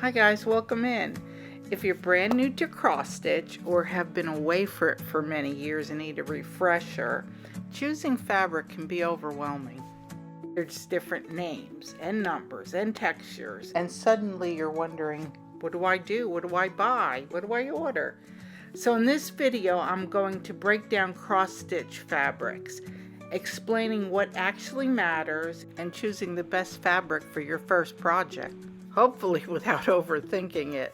Hi guys, welcome in. If you're brand new to cross stitch or have been away for it for many years and need a refresher, choosing fabric can be overwhelming. There's different names and numbers and textures, and suddenly you're wondering, what do I do? What do I buy? What do I order? So in this video, I'm going to break down cross stitch fabrics, explaining what actually matters and choosing the best fabric for your first project, hopefully without overthinking it.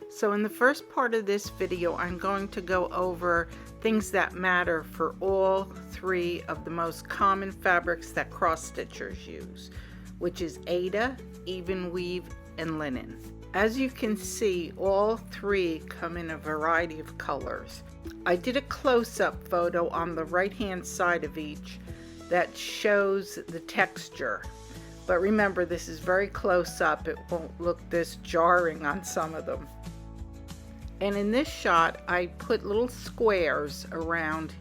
So in the first part of this video, I'm going to go over things that matter for all three of the most common fabrics that cross stitchers use, which is Aida, Evenweave, and linen. As you can see, all three come in a variety of colors. I did a close-up photo on the right-hand side of each that shows the texture. But remember, this is very close up. It won't look this jarring on some of them. And in this shot, I put little squares around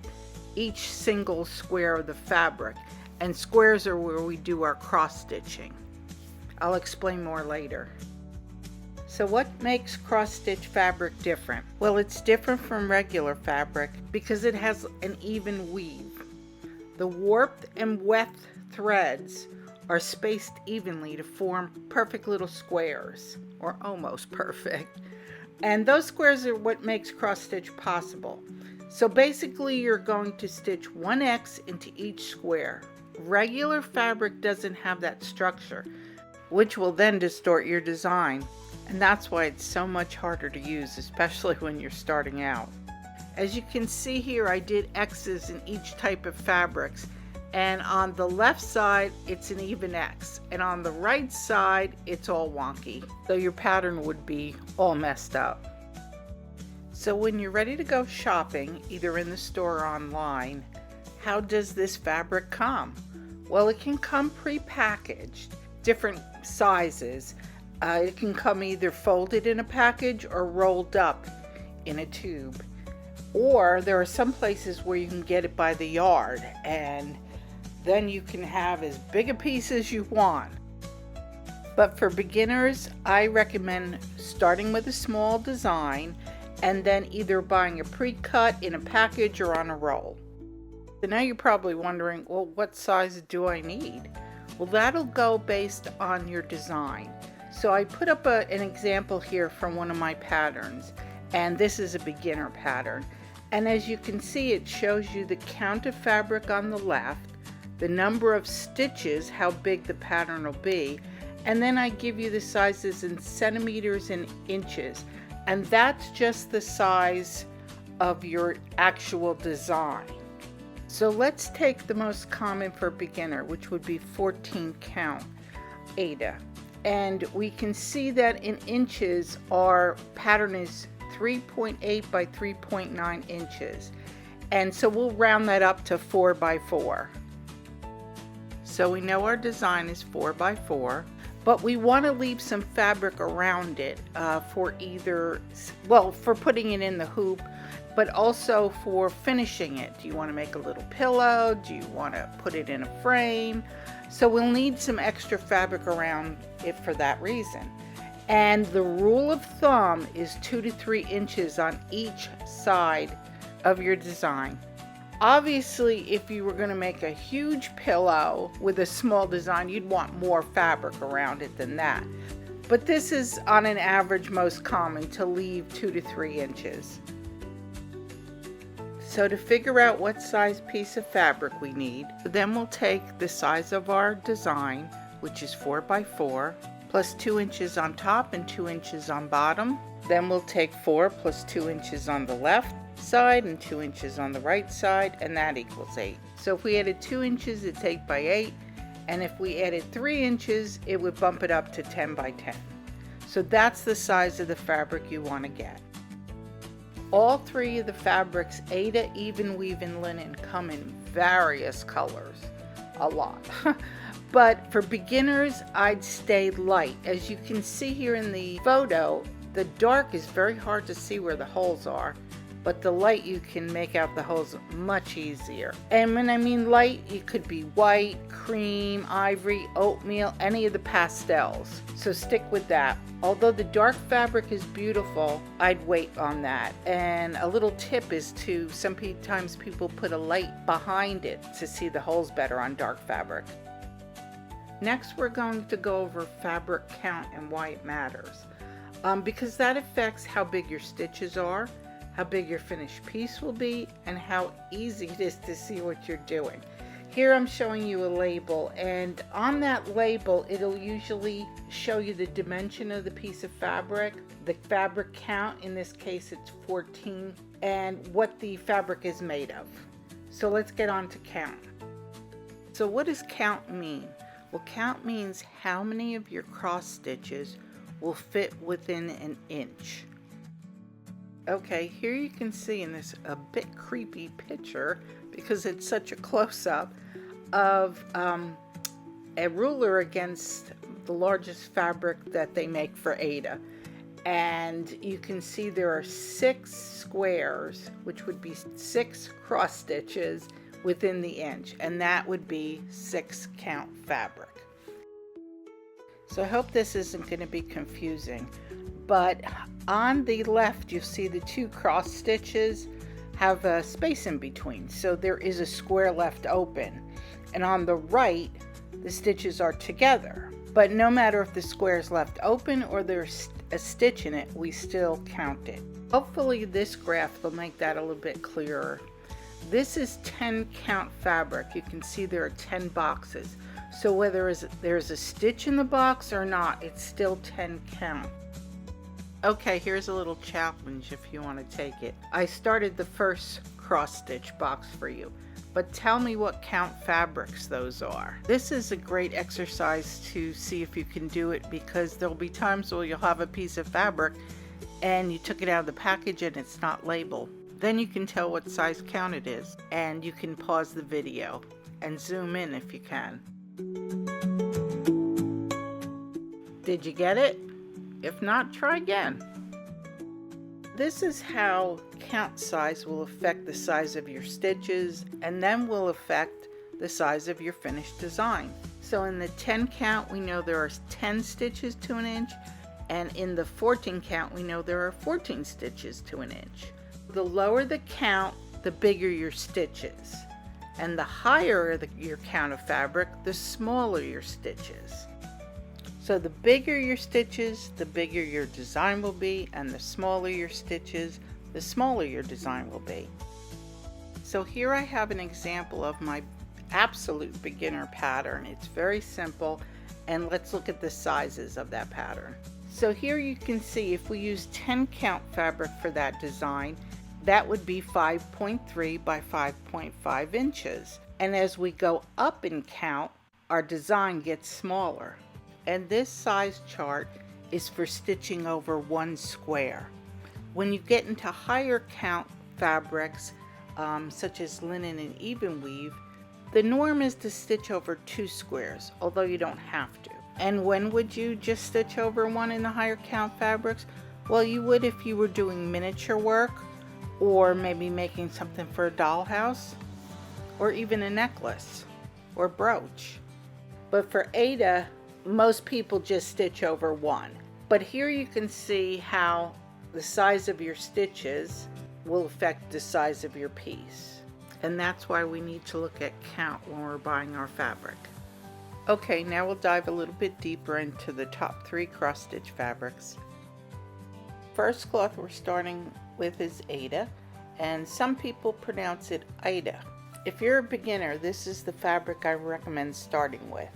each single square of the fabric. And squares are where we do our cross stitching. I'll explain more later. So what makes cross stitch fabric different? Well, it's different from regular fabric because it has an even weave. The warped and weft threads are spaced evenly to form perfect little squares, or almost perfect. And those squares are what makes cross stitch possible. So basically you're going to stitch one X into each square. Regular fabric doesn't have that structure, which will then distort your design. And that's why it's so much harder to use, especially when you're starting out. As you can see here, I did X's in each type of fabrics. And on the left side, it's an even X. And on the right side, it's all wonky. So your pattern would be all messed up. So when you're ready to go shopping, either in the store or online, how does this fabric come? Well, it can come pre-packaged, different sizes. It can come either folded in a package or rolled up in a tube. Or there are some places where you can get it by the yard, and then you can have as big a piece as you want. But for beginners, I recommend starting with a small design and then either buying a pre-cut in a package or on a roll. So now you're probably wondering, well, what size do I need? Well, that'll go based on your design. So I put up an example here from one of my patterns, and this is a beginner pattern. And as you can see, it shows you the count of fabric on the left, the number of stitches, how big the pattern will be, and then I give you the sizes in centimeters and inches, and that's just the size of your actual design. So let's take the most common for beginner, which would be 14 count Aida. And we can see that in inches, our pattern is 3.8 by 3.9 inches. And so we'll round that up to 4 by 4. So we know our design is 4 by 4, but we want to leave some fabric around it for either, well, for putting it in the hoop, but also for finishing it. Do you want to make a little pillow? Do you want to put it in a frame? So we'll need some extra fabric around it for that reason. And the rule of thumb is 2 to 3 inches on each side of your design. Obviously, if you were going to make a huge pillow with a small design, you'd want more fabric around it than that. But this is on an average most common to leave 2 to 3 inches. So to figure out what size piece of fabric we need, then we'll take the size of our design, which is 4 by 4, plus 2 inches on top and 2 inches on bottom. Then we'll take 4 plus 2 inches on the left side and 2 inches on the right side, and that equals 8. So if we added 2 inches, it's 8 by 8, and if we added 3 inches, it would bump it up to 10 by 10. So that's the size of the fabric you want to get. All three of the fabrics, Aida, Evenweave, and linen, come in various colors, a lot. But for beginners, I'd stay light. As you can see here in the photo, the dark is very hard to see where the holes are, but the light you can make out the holes much easier. And when I mean light, it could be white, cream, ivory, oatmeal, any of the pastels. So stick with that. Although the dark fabric is beautiful, I'd wait on that. And a little tip is to, sometimes people put a light behind it to see the holes better on dark fabric. Next, we're going to go over fabric count and why it matters. Because that affects how big your stitches are, how big your finished piece will be, and how easy it is to see what you're doing. Here I'm showing you a label, and on that label it'll usually show you the dimension of the piece of fabric, the fabric count, in this case it's 14, and what the fabric is made of. So let's get on to count. So what does count mean? Well, count means how many of your cross stitches will fit within an inch. Okay, here you can see in this a bit creepy picture, because it's such a close-up of a ruler against the largest fabric that they make for Aida. And you can see there are 6 squares, which would be 6 cross stitches within the inch, and that would be 6 count fabric. So I hope this isn't going to be confusing, but on the left you'll see the 2 cross stitches have a space in between, so there is a square left open, and on the right the stitches are together. But no matter if the square is left open or there's a stitch in it, we still count it. Hopefully this graph will make that a little bit clearer. This is 10 count fabric. You can see there are 10 boxes. So whether there's a stitch in the box or not, it's still 10 count. Okay, here's a little challenge if you want to take it. I started the first cross stitch box for you, but tell me what count fabrics those are. This is a great exercise to see if you can do it, because there'll be times where you'll have a piece of fabric and you took it out of the package and it's not labeled. Then you can tell what size count it is, and you can pause the video and zoom in if you can. Did you get it? If not, try again. This is how count size will affect the size of your stitches, and then will affect the size of your finished design. So in the 10 count we know there are 10 stitches to an inch, and in the 14 count we know there are 14 stitches to an inch. The lower the count, the bigger your stitches, and the higher your count of fabric, the smaller your stitches. So the bigger your stitches, the bigger your design will be, and the smaller your stitches, the smaller your design will be. So here I have an example of my absolute beginner pattern. It's very simple, and let's look at the sizes of that pattern. So here you can see if we use 10 count fabric for that design, that would be 5.3 by 5.5 inches. And as we go up in count, our design gets smaller. And this size chart is for stitching over 1 square. When you get into higher count fabrics, such as linen and Evenweave, the norm is to stitch over 2 squares, although you don't have to. And when would you just stitch over 1 in the higher count fabrics? Well, you would if you were doing miniature work, or maybe making something for a dollhouse, or even a necklace or brooch. But for Aida, most people just stitch over 1. But here you can see how the size of your stitches will affect the size of your piece. And that's why we need to look at count when we're buying our fabric. Okay, now we'll dive a little bit deeper into the top 3 cross stitch fabrics. First cloth we're starting with is Aida, and some people pronounce it Aida. If you're a beginner, this is the fabric I recommend starting with.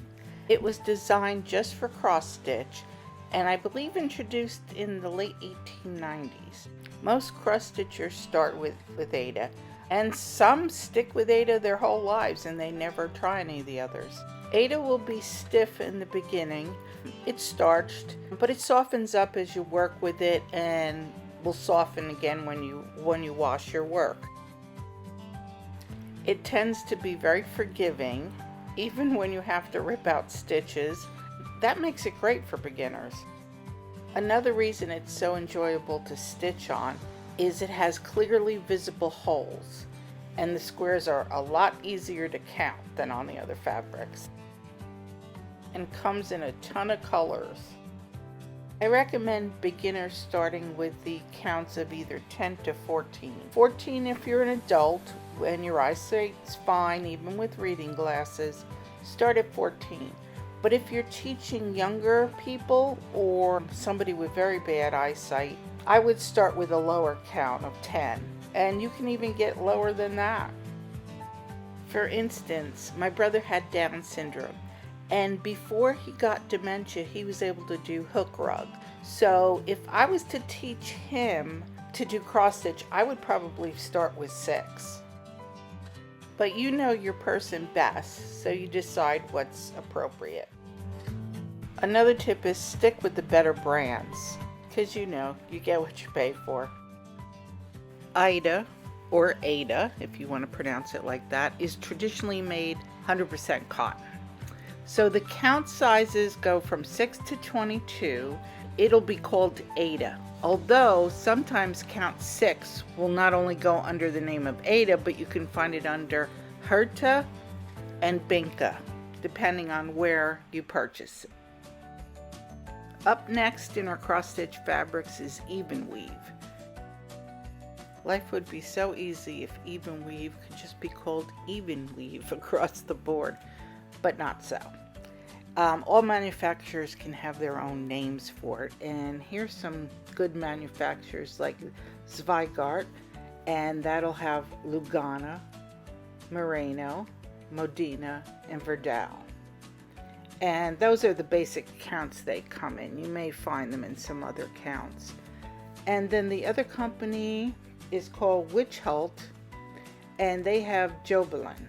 It was designed just for cross stitch, and I believe introduced in the late 1890s. Most cross stitchers start with Aida, and some stick with Aida their whole lives and they never try any of the others. Aida will be stiff in the beginning. It's starched, but it softens up as you work with it, and will soften again when you wash your work. It tends to be very forgiving, even when you have to rip out stitches. That makes it great for beginners. Another reason it's so enjoyable to stitch on is it has clearly visible holes, and the squares are a lot easier to count than on the other fabrics, and comes in a ton of colors. I recommend beginners starting with the counts of either 10 to 14. 14 if you're an adult and your eyesight's fine even with reading glasses, start at 14. But if you're teaching younger people or somebody with very bad eyesight, I would start with a lower count of 10, and you can even get lower than that. For instance, my brother had Down syndrome, and before he got dementia, he was able to do hook rug. So if I was to teach him to do cross stitch, I would probably start with 6. But you know your person best, so you decide what's appropriate. Another tip is stick with the better brands, because you know, you get what you pay for. Aida, or Aida, if you want to pronounce it like that, is traditionally made 100% cotton. So the count sizes go from 6 to 22. It'll be called Aida. Although sometimes count 6 will not only go under the name of Aida, but you can find it under Herta and Binka, depending on where you purchase it. Up next in our cross-stitch fabrics is Evenweave. Life would be so easy if Evenweave could just be called Evenweave across the board, but not so. All manufacturers can have their own names for it, and here's some good manufacturers like Zweigart, and that'll have Lugana, Merino, Modena, and Verdal. And those are the basic counts they come in. You may find them in some other counts. And then the other company is called Witchhult, and they have Jobelin.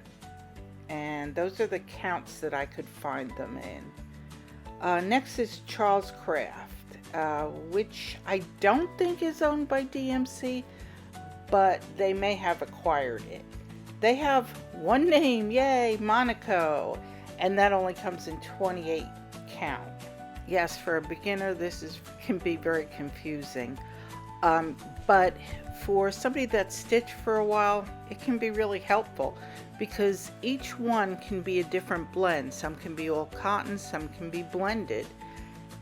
And those are the counts that I could find them in. Next is Charles Craft, which I don't think is owned by DMC, but they may have acquired it. They have one name, yay, Monaco, and that only comes in 28 count. Yes, for a beginner this can be very confusing, but for somebody that's stitched for a while, it can be really helpful because each one can be a different blend. Some can be all cotton, some can be blended,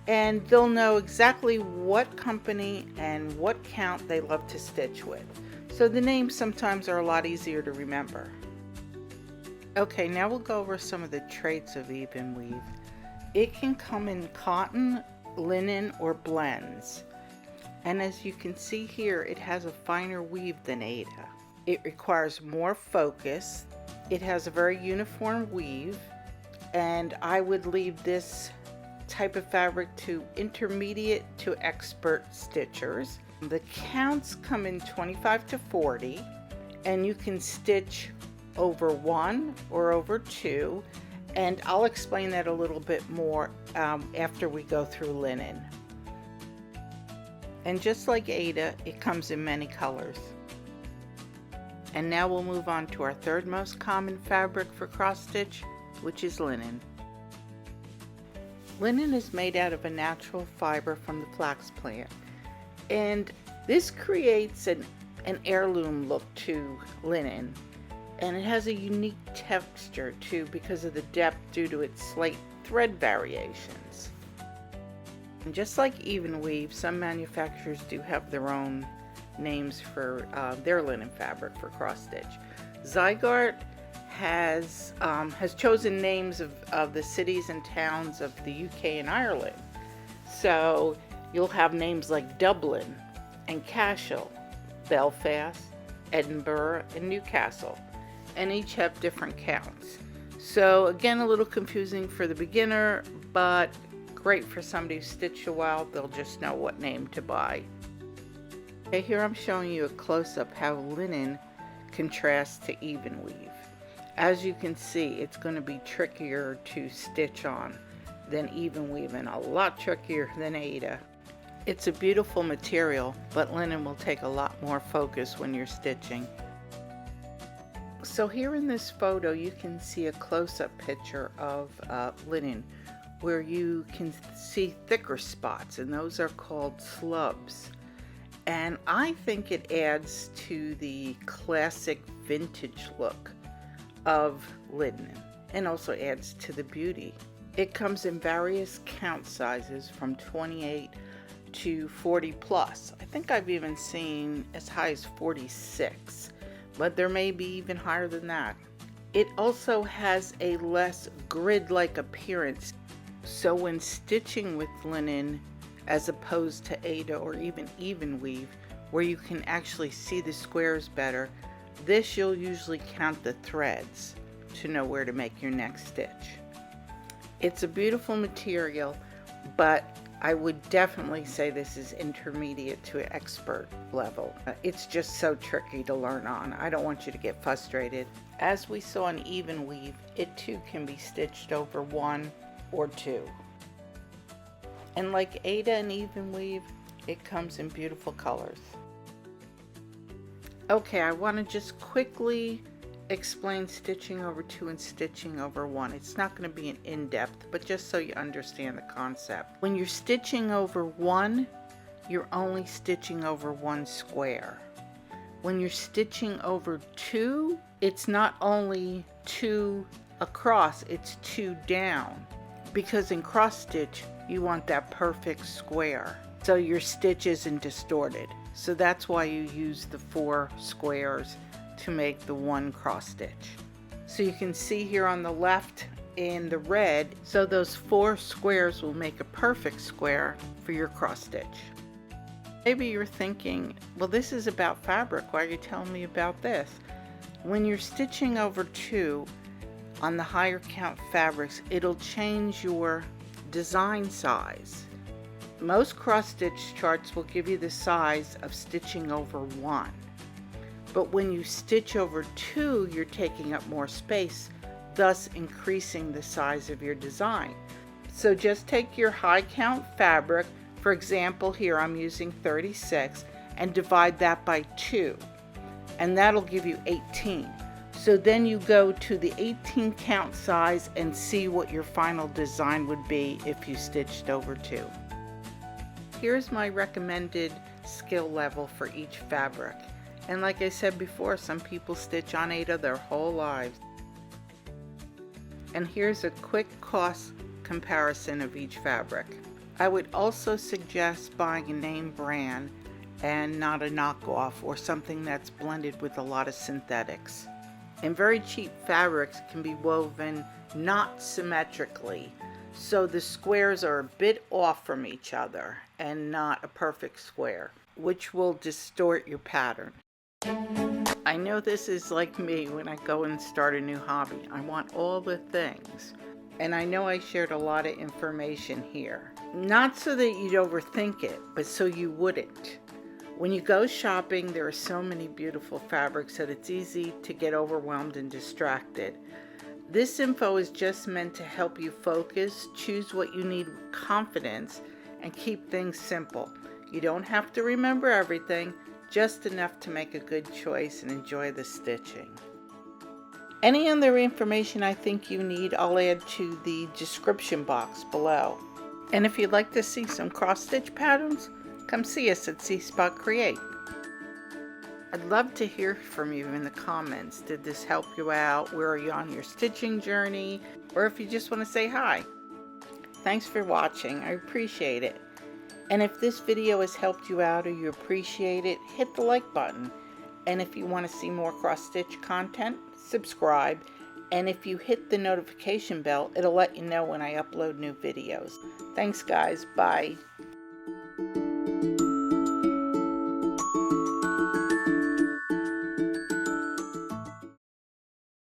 and they'll know exactly what company and what count they love to stitch with. So the names sometimes are a lot easier to remember. Okay, now we'll go over some of the traits of Evenweave. It can come in cotton, linen, or blends. And as you can see here, it has a finer weave than Aida. It requires more focus. It has a very uniform weave, and I would leave this type of fabric to intermediate to expert stitchers. The counts come in 25 to 40, and you can stitch over 1 or over 2, and I'll explain that a little bit more after we go through linen. And just like Aida, it comes in many colors. And now we'll move on to our third most common fabric for cross stitch, which is linen. Linen is made out of a natural fiber from the flax plant, and this creates an heirloom look to linen, and it has a unique texture too because of the depth due to its slight thread variations. And just like Evenweave, some manufacturers do have their own names for their linen fabric for cross stitch. Zweigart has chosen names of the cities and towns of the UK and Ireland. So you'll have names like Dublin and Cashel, Belfast, Edinburgh, and Newcastle, and each have different counts. So again, a little confusing for the beginner, but great for somebody who's stitched a while. They'll just know what name to buy. Okay, here I'm showing you a close-up how linen contrasts to Evenweave. As you can see, it's going to be trickier to stitch on than Evenweave and a lot trickier than Aida. It's a beautiful material, but linen will take a lot more focus when you're stitching. So here in this photo, you can see a close-up picture of linen where you can see thicker spots, and those are called slubs. And I think it adds to the classic vintage look of linen and also adds to the beauty. It comes in various count sizes from 28 to 40 plus. I think I've even seen as high as 46, but there may be even higher than that. It also has a less grid-like appearance, so when stitching with linen, as opposed to Aida or even Evenweave, where you can actually see the squares better, this you'll usually count the threads to know where to make your next stitch. It's a beautiful material, but I would definitely say this is intermediate to expert level. It's just so tricky to learn on. I don't want you to get frustrated. As we saw in Evenweave, it too can be stitched over 1 or 2. And like Aida and Evenweave, it comes in beautiful colors. Okay, I want to just quickly explain stitching over 2 and stitching over 1. It's not going to be an in-depth, but just so you understand the concept. When you're stitching over 1, you're only stitching over 1 square. When you're stitching over 2, it's not only 2 across, it's 2 down. Because in cross stitch, you want that perfect square, so your stitch isn't distorted. So that's why you use the 4 squares to make the 1 cross stitch. So you can see here on the left in the red, so those 4 squares will make a perfect square for your cross stitch. Maybe you're thinking, well, this is about fabric, why are you telling me about this? When you're stitching over 2 on the higher count fabrics, it'll change your design size. Most cross stitch charts will give you the size of stitching over 1. But when you stitch over 2, you're taking up more space, thus increasing the size of your design. So just take your high count fabric, for example here I'm using 36, and divide that by 2, and that'll give you 18. So then you go to the 18 count size and see what your final design would be if you stitched over 2. Here's my recommended skill level for each fabric. And like I said before, some people stitch on Aida their whole lives. And here's a quick cost comparison of each fabric. I would also suggest buying a name brand and not a knockoff or something that's blended with a lot of synthetics. And very cheap fabrics can be woven not symmetrically, so the squares are a bit off from each other and not a perfect square, which will distort your pattern. I know this is like me when I go and start a new hobby. I want all the things. And I know I shared a lot of information here. Not so that you'd overthink it, but so you wouldn't. When you go shopping, there are so many beautiful fabrics that it's easy to get overwhelmed and distracted. This info is just meant to help you focus, choose what you need with confidence, and keep things simple. You don't have to remember everything, just enough to make a good choice and enjoy the stitching. Any other information I think you need, I'll add to the description box below. And if you'd like to see some cross stitch patterns, come see us at C-Spot Create. I'd love to hear from you in the comments. Did this help you out? Where are you on your stitching journey? Or if you just want to say hi. Thanks for watching. I appreciate it. And if this video has helped you out or you appreciate it, hit the like button. And if you want to see more cross stitch content, subscribe. And if you hit the notification bell, it'll let you know when I upload new videos. Thanks guys. Bye.